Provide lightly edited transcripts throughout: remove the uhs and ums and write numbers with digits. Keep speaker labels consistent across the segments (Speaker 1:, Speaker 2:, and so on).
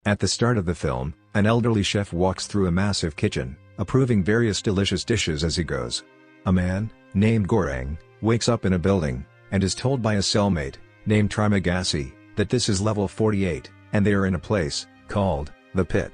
Speaker 1: At the start of the film, an elderly chef walks through a massive kitchen, approving various delicious dishes as he goes. A man, named Goreng, wakes up in a building, and is told by a cellmate, named Trimagasi, that this is level 48, and they are in a place, called, the pit.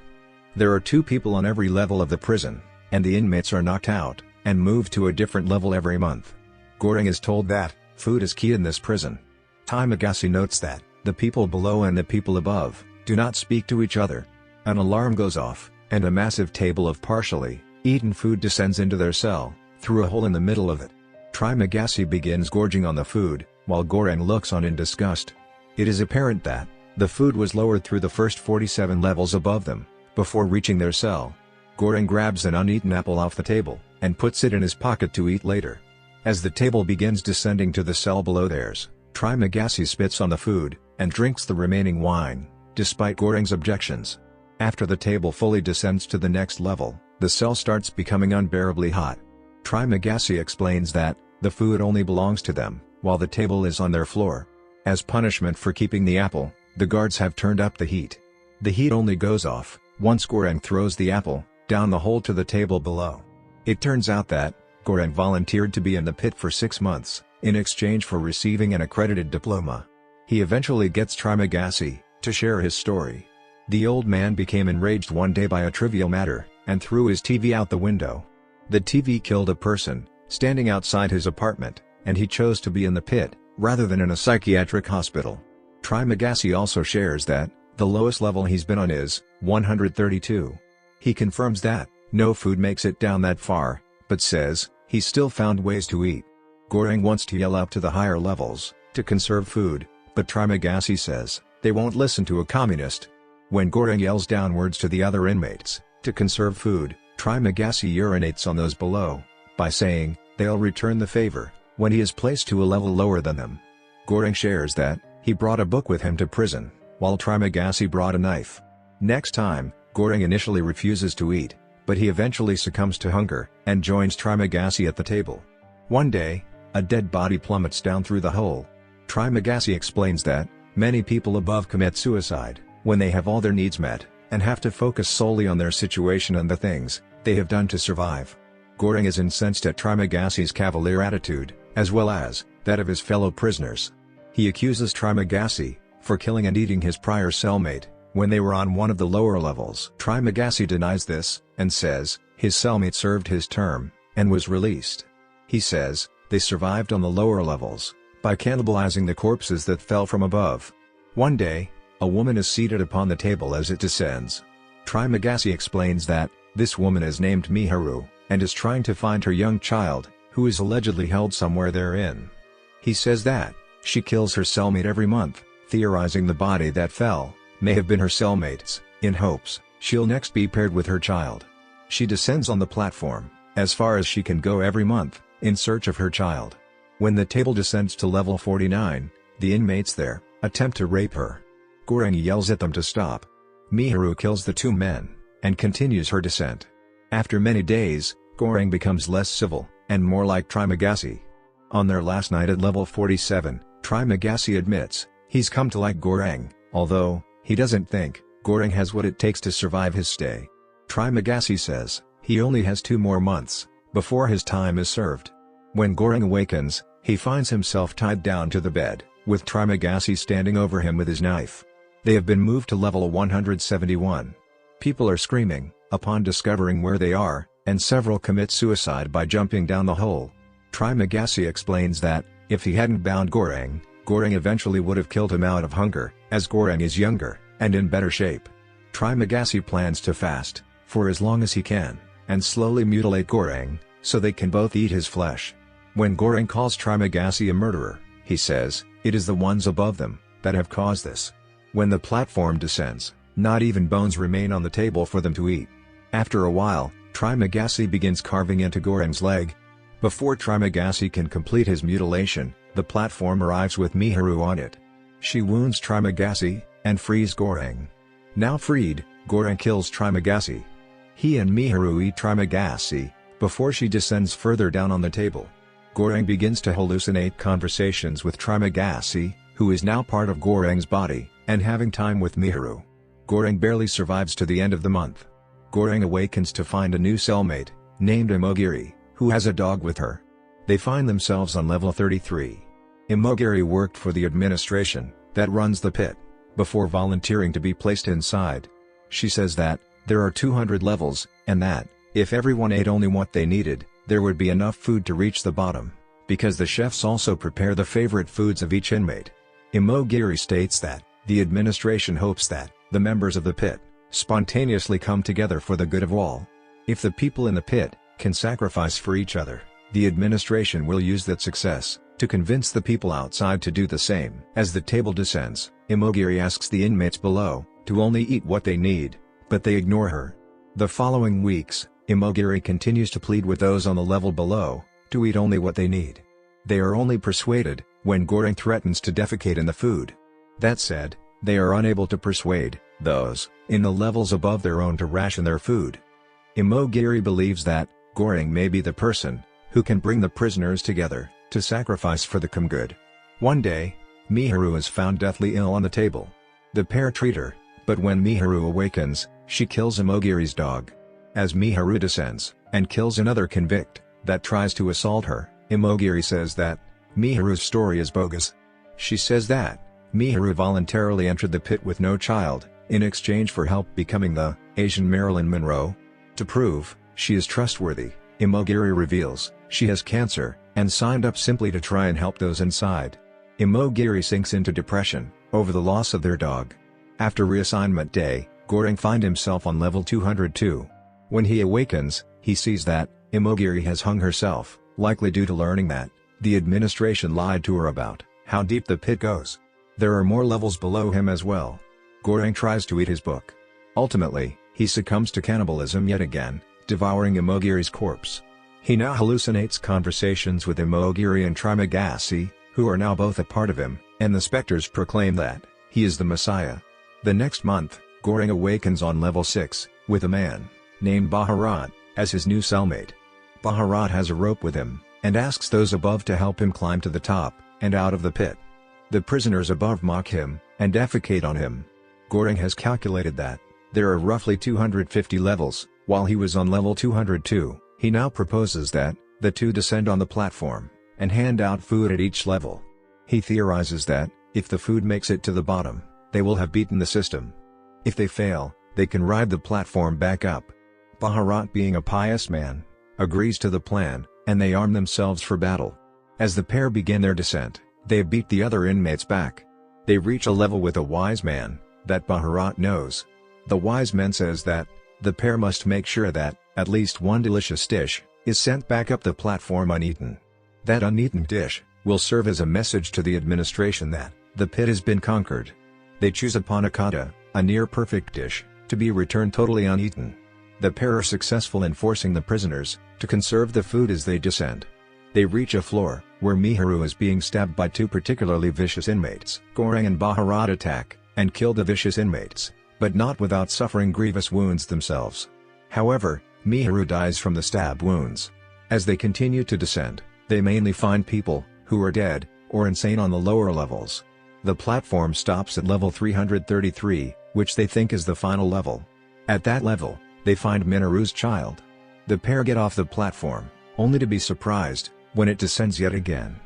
Speaker 1: There are 2 people on every level of the prison, and the inmates are knocked out, and moved to a different level every month. Goreng is told that, food is key in this prison. Trimagasi notes that, the people below and the people above, do not speak to each other. An alarm goes off, and a massive table of partially eaten food descends into their cell, through a hole in the middle of it. Trimagasi begins gorging on the food, while Goreng looks on in disgust. It is apparent that, the food was lowered through the first 47 levels above them, before reaching their cell. Goreng grabs an uneaten apple off the table, and puts it in his pocket to eat later. As the table begins descending to the cell below theirs, Trimagasi spits on the food, and drinks the remaining wine, despite Goreng's objections. After the table fully descends to the next level, the cell starts becoming unbearably hot. Trimagasi explains that, the food only belongs to them, while the table is on their floor. As punishment for keeping the apple, the guards have turned up the heat. The heat only goes off once Goreng throws the apple down the hole to the table below. It turns out that, Goreng volunteered to be in the pit for 6 months, in exchange for receiving an accredited diploma. He eventually gets Trimagasi to share his story. The old man became enraged one day by a trivial matter, and threw his TV out the window. The TV killed a person, standing outside his apartment, and he chose to be in the pit, rather than in a psychiatric hospital. Trimagasi also shares that, the lowest level he's been on is 132. He confirms that, no food makes it down that far, but says, he's still found ways to eat. Goreng wants to yell up to the higher levels, to conserve food, but Trimagasi says, they won't listen to a communist. When Goreng yells downwards to the other inmates, to conserve food, Trimagasi urinates on those below, by saying, they'll return the favor, when he is placed to a level lower than them. Goreng shares that, he brought a book with him to prison, while Trimagasi brought a knife. Next time, Goreng initially refuses to eat, but he eventually succumbs to hunger, and joins Trimagasi at the table. One day, a dead body plummets down through the hole. Trimagasi explains that, many people above commit suicide, when they have all their needs met, and have to focus solely on their situation and the things they have done to survive. Goreng is incensed at Trimagasi's cavalier attitude, as well as that of his fellow prisoners. He accuses Trimagasi for killing and eating his prior cellmate, when they were on one of the lower levels. Trimagasi denies this, and says, his cellmate served his term, and was released. He says, they survived on the lower levels, by cannibalizing the corpses that fell from above. One day, a woman is seated upon the table as it descends. Trimagasi explains that, this woman is named Miharu, and is trying to find her young child, who is allegedly held somewhere therein. He says that, she kills her cellmate every month, theorizing the body that fell may have been her cellmate's, in hopes she'll next be paired with her child. She descends on the platform, as far as she can go every month, in search of her child. When the table descends to level 49, the inmates there attempt to rape her. Goreng yells at them to stop. Miharu kills the 2 men, and continues her descent. After many days, Goreng becomes less civil, and more like Trimagasi. On their last night at level 47, Trimagasi admits, he's come to like Goreng, although, he doesn't think, Goreng has what it takes to survive his stay. Trimagasi says, he only has 2 more months, before his time is served. When Goreng awakens, he finds himself tied down to the bed, with Trimagasi standing over him with his knife. They have been moved to level 171. People are screaming, upon discovering where they are, and several commit suicide by jumping down the hole. Trimagasi explains that, if he hadn't bound Goreng, Goreng eventually would have killed him out of hunger, as Goreng is younger, and in better shape. Trimagasi plans to fast, for as long as he can, and slowly mutilate Goreng, so they can both eat his flesh. When Goreng calls Trimagasi a murderer, he says, it is the ones above them, that have caused this. When the platform descends, not even bones remain on the table for them to eat. After a while, Trimagasi begins carving into Goreng's leg. Before Trimagasi can complete his mutilation, the platform arrives with Miharu on it. She wounds Trimagasi, and frees Goreng. Now freed, Goreng kills Trimagasi. He and Miharu eat Trimagasi, before she descends further down on the table. Goreng begins to hallucinate conversations with Trimagasi, who is now part of Goreng's body, and having time with Miharu. Goreng barely survives to the end of the month. Goreng awakens to find a new cellmate, named Imogiri, who has a dog with her. They find themselves on level 33. Imogiri worked for the administration that runs the pit before volunteering to be placed inside. She says that there are 200 levels, and that if everyone ate only what they needed, there would be enough food to reach the bottom, because the chefs also prepare the favorite foods of each inmate. Imogiri states that the administration hopes that the members of the pit spontaneously come together for the good of all. If the people in the pit can sacrifice for each other, the administration will use that success to convince the people outside to do the same. As the table descends, Imogiri asks the inmates below to only eat what they need, but they ignore her. The following weeks, Imogiri continues to plead with those on the level below to eat only what they need. They are only persuaded when Goreng threatens to defecate in the food. That said, they are unable to persuade those in the levels above their own to ration their food. Imogiri believes that Goreng may be the person who can bring the prisoners together to sacrifice for the common good. One day, Miharu is found deathly ill on the table. The pair treat her, but when Miharu awakens, she kills Imogiri's dog. As Miharu descends and kills another convict that tries to assault her, Imogiri says that Miharu's story is bogus. She says that Miharu voluntarily entered the pit with no child, in exchange for help becoming the Asian Marilyn Monroe. To prove she is trustworthy, Imogiri reveals she has cancer and signed up simply to try and help those inside. Imogiri sinks into depression over the loss of their dog. After reassignment day, Goreng finds himself on level 202. When he awakens, he sees that Imogiri has hung herself, likely due to learning that the administration lied to her about how deep the pit goes. There are more levels below him as well. Goreng tries to eat his book. Ultimately, he succumbs to cannibalism yet again, devouring Imogiri's corpse. He now hallucinates conversations with Imogiri and Trimagasi, who are now both a part of him, and the specters proclaim that he is the Messiah. The next month, Goreng awakens on level 6, with a man named Baharat as his new cellmate. Baharat has a rope with him, and asks those above to help him climb to the top and out of the pit. The prisoners above mock him and defecate on him. Goreng has calculated that there are roughly 250 levels, while he was on level 202. He now proposes that the two descend on the platform and hand out food at each level. He theorizes that if the food makes it to the bottom, they will have beaten the system. If they fail, they can ride the platform back up. Baharat, being a pious man, agrees to the plan, and they arm themselves for battle. As the pair begin their descent, they beat the other inmates back. They reach a level with a wise man that Baharat knows. The wise man says that the pair must make sure that at least one delicious dish is sent back up the platform uneaten. That uneaten dish will serve as a message to the administration that the pit has been conquered. They choose a panna cotta, a near-perfect dish, to be returned totally uneaten. The pair are successful in forcing the prisoners to conserve the food as they descend. They reach a floor where Miharu is being stabbed by two particularly vicious inmates. Goreng and Baharat attack and kill the vicious inmates, but not without suffering grievous wounds themselves. However, Miharu dies from the stab wounds. As they continue to descend, they mainly find people who are dead or insane on the lower levels. The platform stops at level 333, which they think is the final level. At that level, they find Miharu's child. The pair get off the platform, only to be surprised when it descends yet again.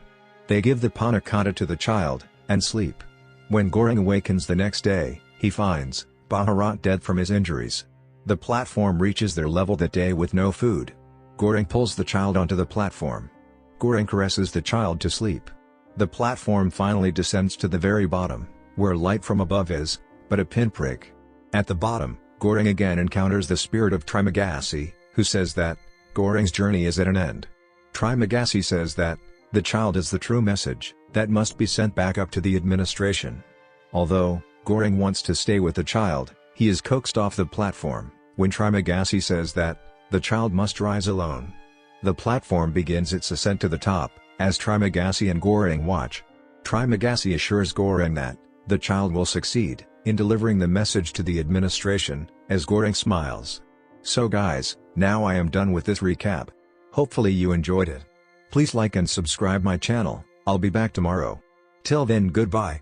Speaker 1: They give the panna cotta to the child and sleep. When Goreng awakens the next day, he finds Baharat dead from his injuries. The platform reaches their level that day with no food. Goreng pulls the child onto the platform. Goreng caresses the child to sleep. The platform finally descends to the very bottom, where light from above is but a pinprick. At the bottom, Goreng again encounters the spirit of Trimagasi, who says that Goreng's journey is at an end. Trimagasi says that the child is the true message that must be sent back up to the administration. Although Goreng wants to stay with the child, he is coaxed off the platform when Trimagasi says that the child must rise alone. The platform begins its ascent to the top, as Trimagasi and Goreng watch. Trimagasi assures Goreng that the child will succeed in delivering the message to the administration, as Goreng smiles. So guys, now I am done with this recap. Hopefully you enjoyed it. Please like and subscribe my channel. I'll be back tomorrow. Till then, goodbye.